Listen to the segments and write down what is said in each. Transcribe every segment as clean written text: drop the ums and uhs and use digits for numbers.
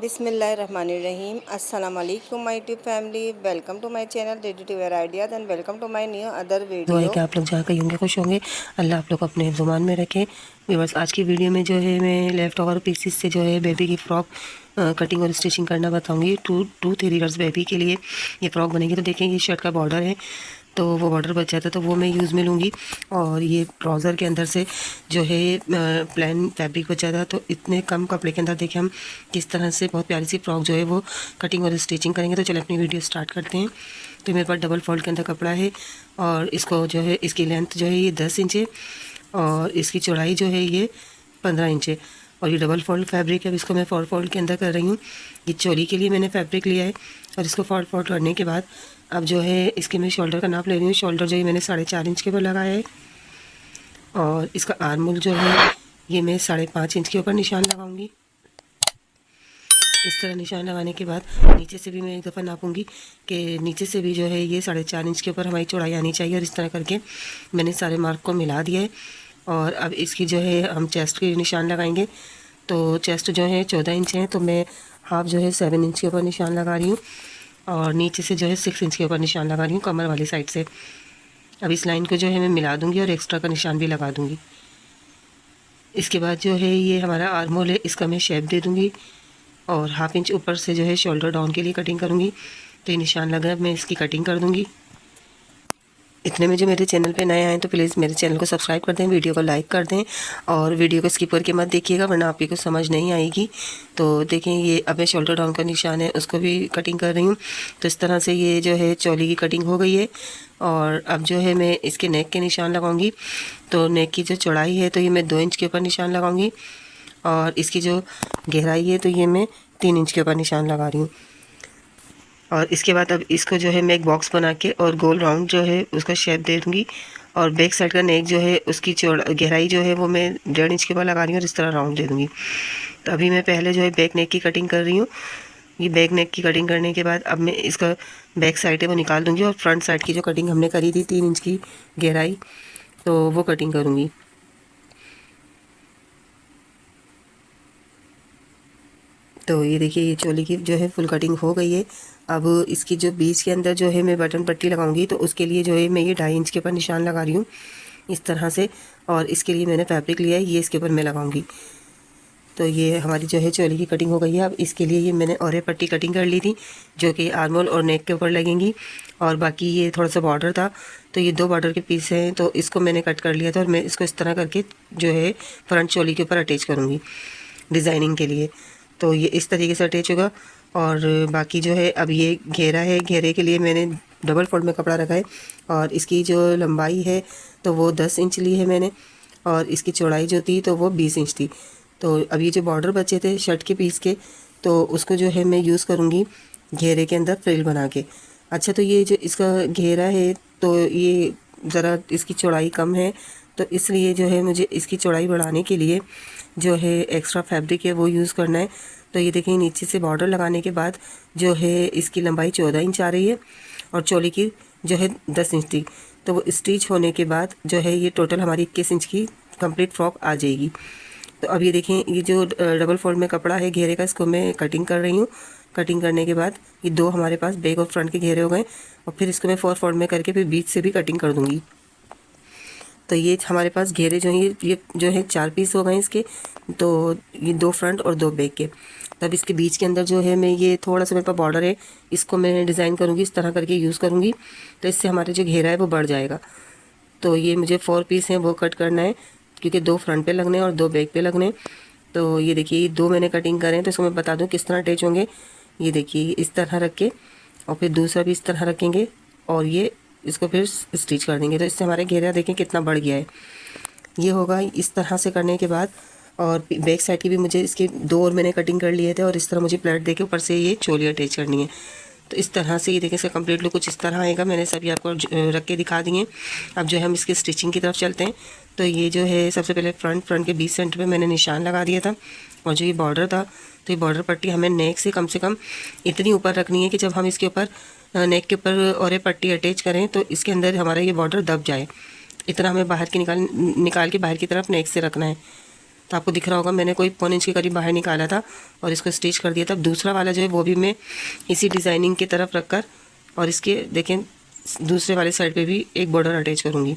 बिस्मिल्लाहिर्रहमानिर्रहीम। अस्सलाम वालेकुम my YouTube family, welcome to my channel ready to wear ideas and welcome to my new other दुआ है video. कि आप लोग जहाँ कहीं होंगे खुश होंगे। अल्लाह आप लोग को अपने ज़ुबान में रखे। व्यूअर्स, आज की वीडियो में जो है मैं लेफ़्ट ओवर पीसीस से जो है बेबी की फ़्रॉक कटिंग और स्टिचिंग करना बताऊंगी। 2-3 ईयर्स बेबी के लिए ये फ़्रॉक बनेगी। तो देखें, ये शर्ट का बॉर्डर है, तो वो बॉर्डर बच जाता है तो वो मैं यूज़ में लूँगी। और ये ट्राउज़र के अंदर से जो है प्लेन फैब्रिक बच जाता है। तो इतने कम कपड़े के अंदर देखें हम किस तरह से बहुत प्यारी सी फ़्रॉक जो है वो कटिंग और स्टिचिंग करेंगे। तो चलिए अपनी वीडियो स्टार्ट करते हैं। तो मेरे पास डबल फोल्ड के अंदर कपड़ा है और इसको जो है इसकी लेंथ जो है ये 10 इंच है और इसकी चौड़ाई जो है ये 15 इंच है। और ये डबल फोल्ड फैब्रिक है। अब इसको मैं 4 फोल्ड के अंदर कर रही हूँ। ये चोली के लिए मैंने फैब्रिक लिया है और इसको 4 फोल्ड करने के बाद अब जो है इसके मैं शोल्डर का नाप ले रही हूँ। शोल्डर जो है मैंने 4.5 इंच के ऊपर लगाया है और इसका आर्म होल जो है ये मैं 5.5 इंच के ऊपर निशान लगाऊंगी। इस तरह निशान लगाने के बाद नीचे से भी मैं एक दफ़ा नापूंगी कि नीचे से भी जो है ये 4.5 इंच के ऊपर हमारी चौड़ाई आनी चाहिए। और इस तरह करके मैंने सारे मार्क को मिला दिया है। और अब इसकी जो है हम चेस्ट के निशान लगाएंगे। तो चेस्ट जो है 14 इंच है, तो मैं हाफ जो है 7 इंच के ऊपर निशान लगा रही हूँ और नीचे से जो है 6 इंच के ऊपर निशान लगा रही हूँ कमर वाली साइड से। अब इस लाइन को जो है मैं मिला दूँगी और एक्स्ट्रा का निशान भी लगा दूँगी। इसके बाद जो है ये हमारा आर्म होल है, इसका मैं शेप दे दूँगी और हाफ इंच ऊपर से जो है शोल्डर डाउन के लिए कटिंग करूँगी। तो ये निशान लगा, मैं इसकी कटिंग कर दूँगी। इतने में जो मेरे चैनल पे नए आए तो प्लीज़ मेरे चैनल को सब्सक्राइब कर दें, वीडियो को लाइक कर दें और वीडियो को स्किप करके मत देखिएगा वरना आप ही को समझ नहीं आएगी। तो देखें, ये अब मैं शोल्डर डाउन का निशान है उसको भी कटिंग कर रही हूँ। तो इस तरह से ये जो है चोली की कटिंग हो गई है। और अब जो है मैं इसके नेक के निशान लगाऊंगी। तो नेक की जो चौड़ाई है तो ये मैं 2 इंच के ऊपर निशान लगाऊंगी और इसकी जो गहराई है तो ये मैं 3 इंच के ऊपर निशान लगा रही हूँ। और इसके बाद अब इसको जो है मैं एक बॉक्स बना के और गोल राउंड जो है उसका शेप दे दूँगी। और बैक साइड का नेक जो है उसकी गहराई जो है वो मैं 1.5 इंच के ऊपर लगा रही हूँ और इस तरह राउंड दे दूँगी। तो अभी मैं पहले जो है बैक नेक की कटिंग कर रही हूँ। ये बैक नेक की कटिंग करने के बाद अब मैं इसका बैक साइड है वो निकाल दूँगी और फ्रंट साइड की जो कटिंग हमने करी थी 3 इंच की गहराई, तो वो कटिंग करूँगी। तो ये देखिए, ये चोली की जो है फुल कटिंग हो गई है। अब इसकी जो बीच के अंदर जो है मैं बटन पट्टी लगाऊंगी। तो उसके लिए जो है मैं ये 2.5 इंच के ऊपर निशान लगा रही हूँ इस तरह से। और इसके लिए मैंने फैब्रिक लिया है, ये इसके ऊपर मैं लगाऊंगी। तो ये हमारी जो है चोली की कटिंग हो गई है। अब इसके लिए ये मैंने और पट्टी कटिंग कर ली थी जो कि आर्म होल और नेक के ऊपर लगेंगी। और बाकी ये थोड़ा सा बॉर्डर था, तो ये 2 बॉर्डर के पीस हैं, तो इसको मैंने कट कर लिया था और मैं इसको इस तरह करके जो है फ्रंट चोली के ऊपर अटैच करूँगी डिज़ाइनिंग के लिए। तो ये इस तरीके से अटैच होगा। और बाकी जो है अब ये घेरा है, घेरे के लिए मैंने डबल फोल्ड में कपड़ा रखा है और इसकी जो लंबाई है तो वो 10 इंच ली है मैंने और इसकी चौड़ाई जो थी तो वो 20 इंच थी। तो अब ये जो बॉर्डर बचे थे शर्ट के पीस के, तो उसको जो है मैं यूज़ करूँगी घेरे के अंदर फ्रिल बना के। अच्छा, तो ये जो इसका घेरा है तो ये ज़रा इसकी चौड़ाई कम है, तो इसलिए जो है मुझे इसकी चौड़ाई बढ़ाने के लिए जो है एक्स्ट्रा फैब्रिक है वो यूज़ करना है। तो ये देखिए, नीचे से बॉर्डर लगाने के बाद जो है इसकी लंबाई 14 इंच आ रही है और चोली की जो है 10 इंच थी। तो वो स्टिच होने के बाद जो है ये टोटल हमारी 21 इंच की कंप्लीट फ्रॉक आ जाएगी। तो अब ये देखें, ये जो डबल फोल्ड में कपड़ा है घेरे का, इसको मैं कटिंग कर रही हूँ। कटिंग करने के बाद ये 2 हमारे पास बैक और फ्रंट के घेरे हो गए और फिर इसको मैं 4 फोल्ड में करके फिर बीच से भी कटिंग कर दूँगी। तो ये हमारे पास घेरे जो हैं ये जो है 4 पीस हो गए इसके। तो ये 2 फ्रंट और 2 बैक के। तब इसके बीच के अंदर जो है मैं ये थोड़ा सा मेरे पास बॉर्डर है, इसको मैं डिज़ाइन करूँगी, इस तरह करके यूज़ करूँगी। तो इससे हमारे जो घेरा है वो बढ़ जाएगा। तो ये मुझे 4 पीस हैं वो कट करना है क्योंकि 2 फ्रंट पे लगने और 2 बैक पे लगने। तो ये देखिए, ये 2 मैंने कटिंग करें। तो इसको मैं बता दूँ किस तरह अटैच होंगे। ये देखिए, इस तरह रख के और फिर दूसरा भी इस तरह रखेंगे और ये इसको फिर स्टिच कर देंगे। तो इससे हमारे घेरा देखें कितना बढ़ गया है। ये होगा इस तरह से करने के बाद। और बैक साइड की भी मुझे इसके 2 और मैंने कटिंग कर लिए थे और इस तरह मुझे प्लेट देके ऊपर से ये चोली अटैच करनी है। तो इस तरह से ये देखें, इसका कंप्लीट लुक कुछ इस तरह आएगा। मैंने सभी आपको रख के दिखा दिए। अब जो है हम इसकी स्टिचिंग की तरफ चलते हैं। तो ये जो है सबसे पहले फ्रंट के 20 सेंटर पे मैंने निशान लगा दिया था और जो ये बॉर्डर था तो ये बॉर्डर पट्टी हमें नेक से कम इतनी ऊपर रखनी है कि जब हम इसके ऊपर नेक के ऊपर और पट्टी अटैच करें तो इसके अंदर हमारा ये बॉर्डर दब जाए। इतना हमें बाहर की निकाल के बाहर की तरफ नेक से रखना है। तो आपको दिख रहा होगा मैंने कोई 1 इंच के करीब बाहर निकाला था और इसको स्टिच कर दिया था। अब दूसरा वाला जो है वो भी मैं इसी डिज़ाइनिंग की तरफ रखकर और इसके देखें दूसरे वाले साइड पे भी एक बॉर्डर अटैच करूँगी।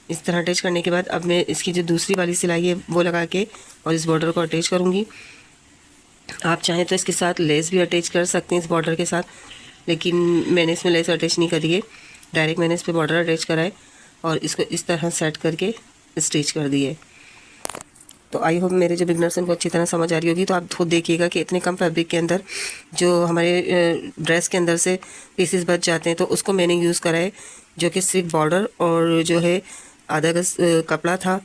इस तरह अटैच करने के बाद अब मैं इसकी जो दूसरी वाली सिलाई है वो लगा के और इस बॉर्डर को अटैच करूँगी। आप चाहें तो इसके साथ लेस भी अटैच कर सकते हैं इस बॉर्डर के साथ, लेकिन मैंने इसमें लेस अटैच नहीं करी है, डायरेक्ट मैंने इस पर बॉर्डर अटैच करा है और इसको इस तरह सेट करके स्टिच कर दिए। तो आई होप मेरे जो बिगनर्स हैं उनको अच्छी तरह समझ आ रही होगी। तो आप खुद देखिएगा कि इतने कम फैब्रिक के अंदर जो हमारे ड्रेस के अंदर से पीसेस बच जाते हैं, तो उसको मैंने यूज़ करा है, जो कि सिर्फ बॉर्डर और जो है आधा गज कपड़ा था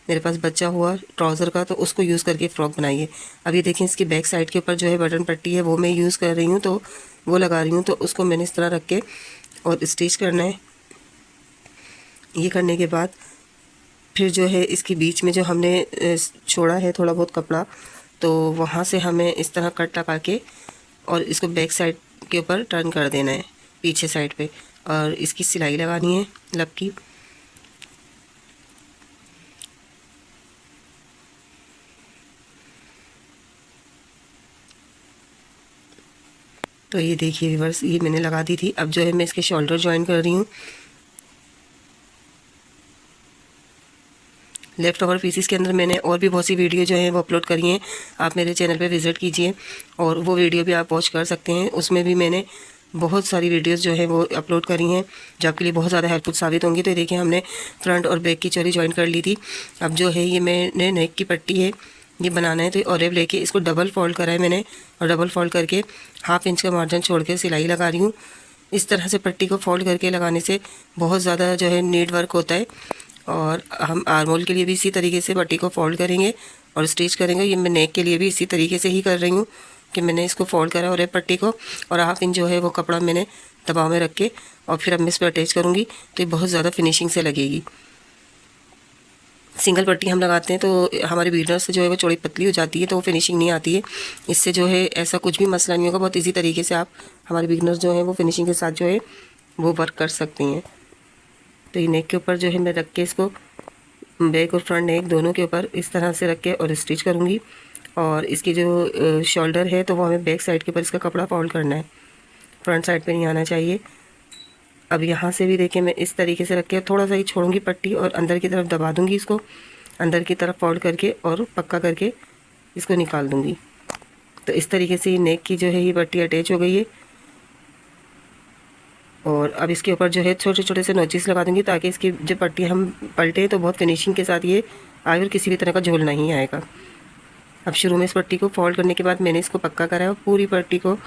मेरे पास बचा हुआ ट्राउज़र का, तो उसको यूज़ करके फ़्रॉक बनाई है। अब ये देखें इसकी बैक साइड के ऊपर जो है बटन पट्टी है वो मैं यूज़ कर रही हूँ, तो वो लगा रही हूँ। तो उसको मैंने इस तरह रख के और स्टिच करना है। ये करने के बाद फिर जो है इसके बीच में जो हमने छोड़ा है थोड़ा बहुत कपड़ा, तो वहाँ से हमें इस तरह कट लगा के और इसको बैक साइड के ऊपर टर्न कर देना है पीछे साइड पे, और इसकी सिलाई लगानी है लब की। तो ये देखिए व्यूअर्स, ये मैंने लगा दी थी। अब जो है मैं इसके शोल्डर ज्वाइन कर रही हूँ। लेफ़्ट ओवर पीसीस के अंदर मैंने और भी बहुत सी वीडियो जो है वो अपलोड करी हैं, आप मेरे चैनल पे विज़िट कीजिए और वो वीडियो भी आप वॉच कर सकते हैं। उसमें भी मैंने बहुत सारी वीडियोस जो है वो अपलोड करी हैं जो आपके लिए बहुत ज़्यादा हेल्पफुल साबित होंगी। तो ये देखिए हमने फ्रंट और बैक की चोली ज्वाइन कर ली थी। अब जो है ये मैंने नेक की पट्टी है ये बनाना है, तो ऑरेव लेके इसको डबल फोल्ड करा है मैंने और डबल फोल्ड करके 1/2 इंच का मार्जिन छोड़ के सिलाई लगा रही हूँ। इस तरह से पट्टी को फोल्ड करके लगाने से बहुत ज़्यादा जो है नीड वर्क होता है। और हम आर्मोल के लिए भी इसी तरीके से पट्टी को फोल्ड करेंगे और स्टिच करेंगे। ये मैं नेक के लिए भी इसी तरीके से ही कर रही हूँ कि मैंने इसको फोल्ड करा और पट्टी को, और 1/2 इंच जो है वो कपड़ा मैंने दबाव में रख के और फिर अब मैं इस पर अटैच करूँगी, तो ये बहुत ज़्यादा फिनिशिंग से लगेगी। सिंगल पट्टी हम लगाते हैं तो हमारे बिगनर्स से जो है वो चौड़ी पतली हो जाती है, तो वो फिनिशिंग नहीं आती है। इससे जो है ऐसा कुछ भी मसला नहीं होगा, बहुत इजी तरीके से आप हमारे बिगनर्स जो है वो फिनिशिंग के साथ जो है वो वर्क कर सकती हैं। तो ये नेक के ऊपर जो है मैं रख के इसको बैक और फ्रंट नेक दोनों के ऊपर इस तरह से रख के और स्टिच करूँगी। और इसकी जो शोल्डर है तो वो हमें बैक साइड के ऊपर इसका कपड़ा फोल्ड करना है, फ्रंट साइड पे नहीं आना चाहिए। अब यहाँ से भी देखिए मैं इस तरीके से रख के थोड़ा सा ही छोड़ूंगी पट्टी और अंदर की तरफ दबा दूंगी, इसको अंदर की तरफ फोल्ड करके और पक्का करके इसको निकाल दूंगी। तो इस तरीके से ये नेक की जो है ये पट्टी अटैच हो गई है। और अब इसके ऊपर जो है छोटे छोटे से नोचिस लगा दूंगी ताकि इसकी जब पट्टी हम पलटे तो बहुत फिनिशिंग के साथ ये आए और किसी भी तरह का झोल नहीं आएगा। अब शुरू में इस पट्टी को फोल्ड करने के बाद मैंने इसको पक्का करा है और पूरी पट्टी को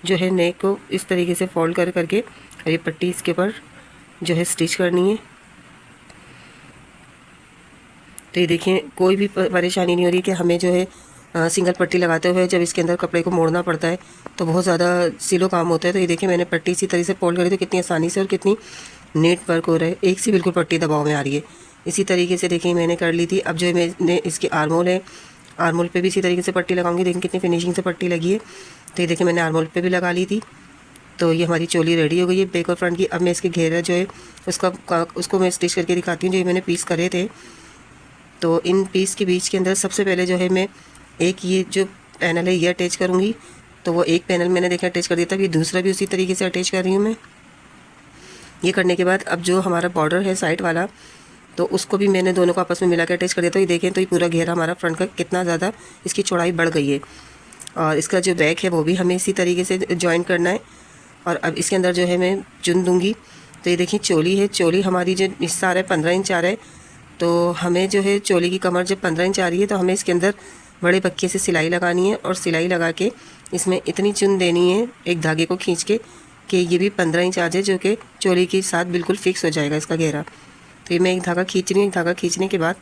जो है नेक को इस तरीके से फोल्ड करके और ये पट्टी इसके ऊपर जो है स्टिच करनी है। तो ये देखिए कोई भी परेशानी नहीं हो रही कि हमें जो है सिंगल पट्टी लगाते हुए जब इसके अंदर कपड़े को मोड़ना पड़ता है तो बहुत ज़्यादा सिलो काम होता है। तो ये देखिए मैंने पट्टी इसी तरह से फोल्ड करी तो कितनी आसानी से और कितनी नीट वर्क हो रहा है, एक सी बिल्कुल पट्टी दबाव में आ रही है। इसी तरीके से देखिए मैंने कर ली थी। अब जो मैंने इसकी आर्मोल है, आर्मोल पे भी इसी तरीके से पट्टी लगाऊंगी। देखिए कितनी फिनिशिंग से पट्टी लगी है। तो ये देखिए मैंने आर्मोल पे भी लगा ली थी। तो ये हमारी चोली रेडी हो गई है बैक और फ्रंट की। अब मैं इसके घेरा जो है उसको मैं स्टिच करके दिखाती हूँ जो ये मैंने पीस करे थे। तो इन पीस के बीच के अंदर सबसे पहले जो है मैं एक ये जो पैनल है ये अटैच करूँगी। तो वो एक पैनल मैंने देखा अटैच कर दिया था, ये दूसरा भी उसी तरीके से अटैच कर रही हूँ मैं। ये करने के बाद अब जो हमारा बॉर्डर है साइड वाला तो उसको भी मैंने दोनों को आपस में मिला के अटैच कर दिया। तो ये देखें तो ये पूरा घेरा हमारा फ्रंट का कितना ज़्यादा इसकी चौड़ाई बढ़ गई है। और इसका जो बैक है वो भी हमें इसी तरीके से ज्वाइन करना है। और अब इसके अंदर जो है मैं चुन दूँगी। तो ये देखिए चोली है, चोली हमारी जो हिस्सा आ रहा है 15 इंच आ रहा है। तो हमें जो है चोली की कमर जब 15 इंच आ रही है तो हमें इसके अंदर बड़े पक्के से सिलाई लगानी है और सिलाई लगा के इसमें इतनी चुन देनी है एक धागे को खींच के कि ये भी 15 इंच आ जाए, जो कि चोली के साथ बिल्कुल फिक्स हो जाएगा इसका घेरा। तो ये मैं एक धागा खींच रही हूँ। एक धागा खींचने के बाद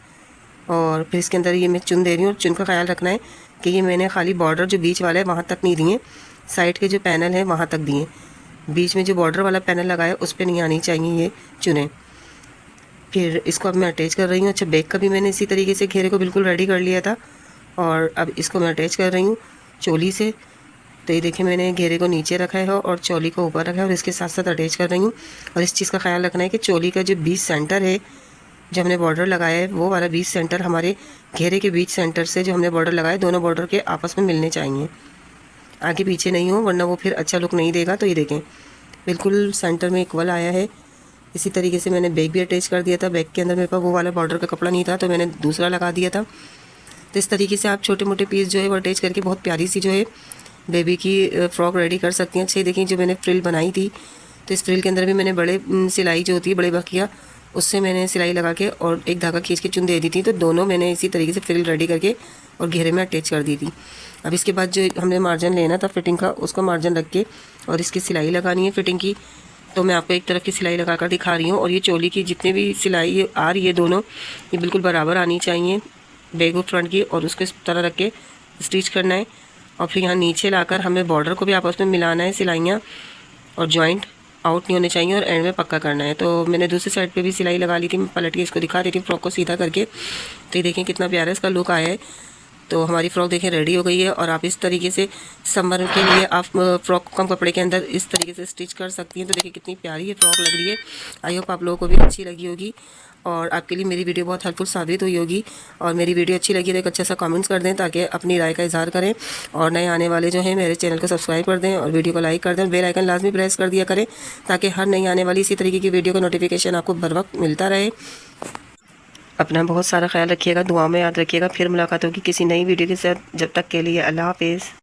और फिर इसके अंदर ये मैं चुन दे रही हूँ। और चुन का ख्याल रखना है कि ये मैंने खाली बॉर्डर जो बीच वाला है वहाँ तक नहीं दिए, साइड के जो पैनल है वहाँ तक दिए। बीच में जो बॉर्डर वाला पैनल लगाया उस पर नहीं आनी चाहिए ये चुनें। फिर इसको अब मैं अटैच कर रही हूँ। अच्छा बैक का भी मैंने इसी तरीके से घेरे को बिल्कुल रेडी कर लिया था और अब इसको मैं अटैच कर रही हूँ चोली से। तो ये देखिए मैंने घेरे को नीचे रखा है और चोली को ऊपर रखा है और इसके साथ साथ अटैच कर रही हूँ। और इस चीज़ का ख्याल रखना है कि चोली का जो बीच सेंटर है जो हमने बॉर्डर लगाया है वो वाला बीच सेंटर हमारे घेरे के बीच सेंटर से जो हमने बॉर्डर लगाया, दोनों बॉर्डर के आपस में मिलने चाहिए, आगे पीछे नहीं हो, वरना वो फिर अच्छा लुक नहीं देगा। तो ये देखें बिल्कुल सेंटर में इक्वल आया है। इसी तरीके से मैंने बैक भी अटैच कर दिया था। बैक के अंदर मेरे पास वो वाला बॉर्डर का कपड़ा नहीं था तो मैंने दूसरा लगा दिया था। तो इस तरीके से आप छोटे मोटे पीस जो है वो अटैच करके बहुत प्यारी सी जो है बेबी की फ़्रॉक रेडी कर सकती हैं। अच्छी देखिए जो मैंने फ्रिल बनाई थी, तो इस फ्रिल के अंदर भी मैंने बड़े सिलाई जो होती है, बड़े बकिया, उससे मैंने सिलाई लगा के और एक धागा खींच के चुन दे दी थी। तो दोनों मैंने इसी तरीके से फ्रिल रेडी करके और घेरे में अटैच कर दी थी। अब इसके बाद जो हमने मार्जिन लेना था फिटिंग का, उसका मार्जिन रख के और इसकी सिलाई लगानी है फिटिंग की। तो मैं आपको एक तरफ की सिलाई लगाकर दिखा रही हूँ। और ये चोली की जितनी भी सिलाई आ रही है दोनों, ये बिल्कुल बराबर आनी चाहिए बैक और फ्रंट की, और उसको इस तरह रख के स्टिच करना है। और फिर यहाँ नीचे लाकर हमें बॉर्डर को भी आपस में मिलाना है सिलाइयाँ, और जॉइंट आउट नहीं होने चाहिए, और एंड में पक्का करना है। तो मैंने दूसरी साइड पे भी सिलाई लगा ली थी, मैं पलट के इसको दिखा देती हूँ फ्रॉक को सीधा करके। तो ये देखें कितना प्यारा इसका लुक आया है। तो हमारी फ़्रॉक देखें रेडी हो गई है। और आप इस तरीके से समर के लिए आप फ़्रॉक को कम कपड़े के अंदर इस तरीके से स्टिच कर सकती हैं। तो देखिए कितनी प्यारी ये फ़्रॉक लग रही है। आई होप आप लोगों को भी अच्छी लगी होगी और आपके लिए मेरी वीडियो बहुत हेल्पफुल साबित हुई होगी। और मेरी वीडियो अच्छी लगी तो एक अच्छा सा कमेंट्स कर दें ताकि अपनी राय का इजहार करें। और नए आने वाले जो हैं मेरे चैनल को सब्सक्राइब कर दें और वीडियो को लाइक कर दें। बेल आइकन लाजमी प्रेस कर दिया करें ताकि हर नई आने वाली इसी तरीके की वीडियो का नोटिफिकेशन आपको बर वक्त मिलता रहे। अपना बहुत सारा ख्याल रखिएगा, दुआ में याद रखिएगा। फिर मुलाकात होगी किसी नई वीडियो के साथ। जब तक के लिए अल्लाह हाफिज़।